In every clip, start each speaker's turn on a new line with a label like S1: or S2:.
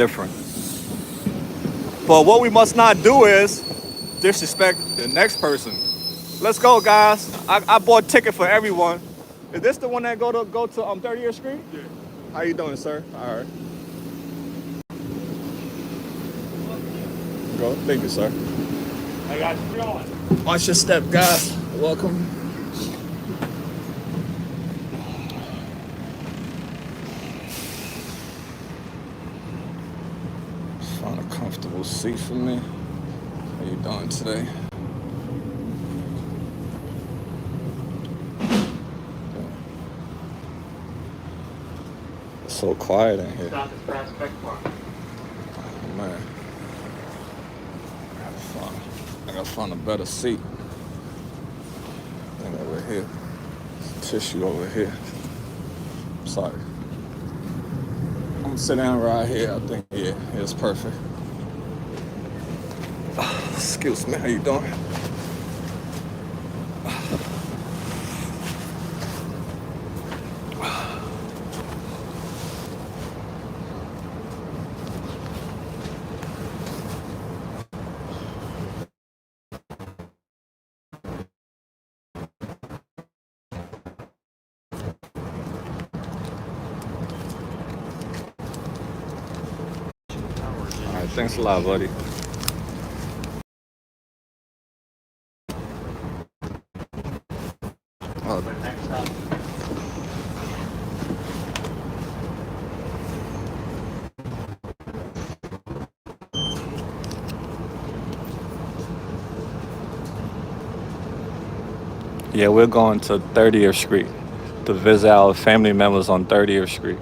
S1: different. But what we must not do is disrespect the next person. Let's go, guys. I bought a ticket for everyone. Is this the one that go to 30th Street? Yeah. How you doing, sir? All right. Go. Thank you, sir.
S2: I got you going.
S1: Watch your step, guys. Welcome. Find a comfortable seat for me. How you doing today? It's so quiet in here.
S2: Stop at Prospect Park.
S1: Oh, man. I gotta find a better seat. I think over here. Tissue over here. Sorry. I'm gonna sit down right here. I think, yeah, it's perfect. Excuse me, how you doing? All right, thanks a lot, buddy. Oh,
S2: But next stop,
S1: yeah, we're going to 30th Street to visit our family members on 30th Street.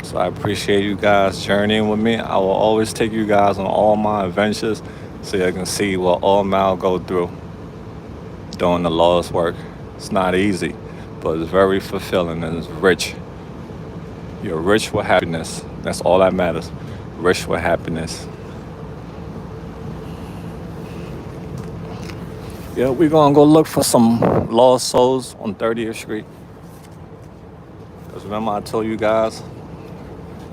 S1: So I appreciate you guys journeying with me. I will always take you guys on all my adventures so you can see what all Mal go through doing the Lord's work. It's not easy, but it's very fulfilling and it's rich. You're rich with happiness. That's all that matters. Rich with happiness. Yeah, we're gonna go look for some lost souls on 30th Street. Because remember I told you guys,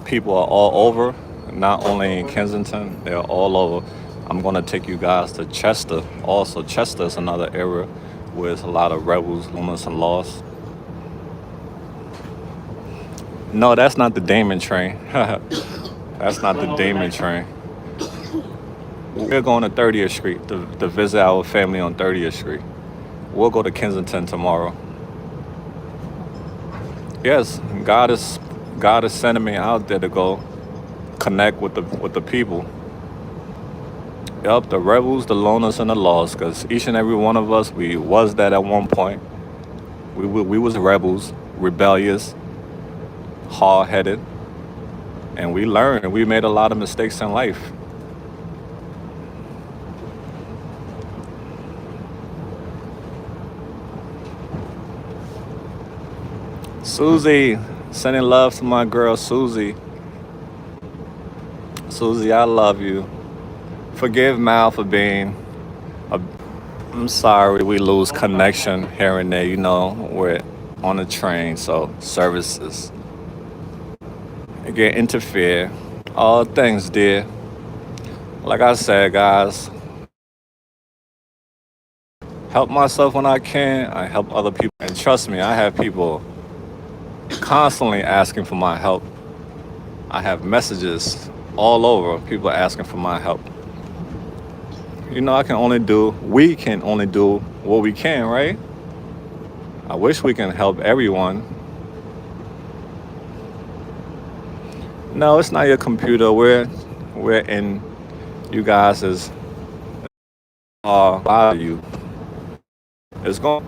S1: people are all over, not only in Kensington, they're all over. I'm gonna take you guys to Chester. Also, Chester is another area where there's a lot of rebels, lunas, and lost. No, that's not the Damon train. That's not the Damon train. We're going to 30th Street to visit our family on 30th Street. We'll go to Kensington tomorrow. Yes, God is sending me out there to go connect with the people. Yup, the rebels, the loners, and the lost. Cause each and every one of us, we was that at one point. We was rebels, rebellious, hard-headed, and we learned. And we made a lot of mistakes in life. Susie, sending love to my girl Susie. Susie, I love you. Forgive Mal for being a I'm sorry we lose connection here and there. You know, we're on the train, so services get interfere. All things, dear. Like I said, guys, help myself when I can. I help other people, and trust me, I have people constantly asking for my help. I have messages all over, people asking for my help. You know, we can only do what we can, right? I wish we can help everyone. No, it's not your computer. We're in you guys is bother you. It's going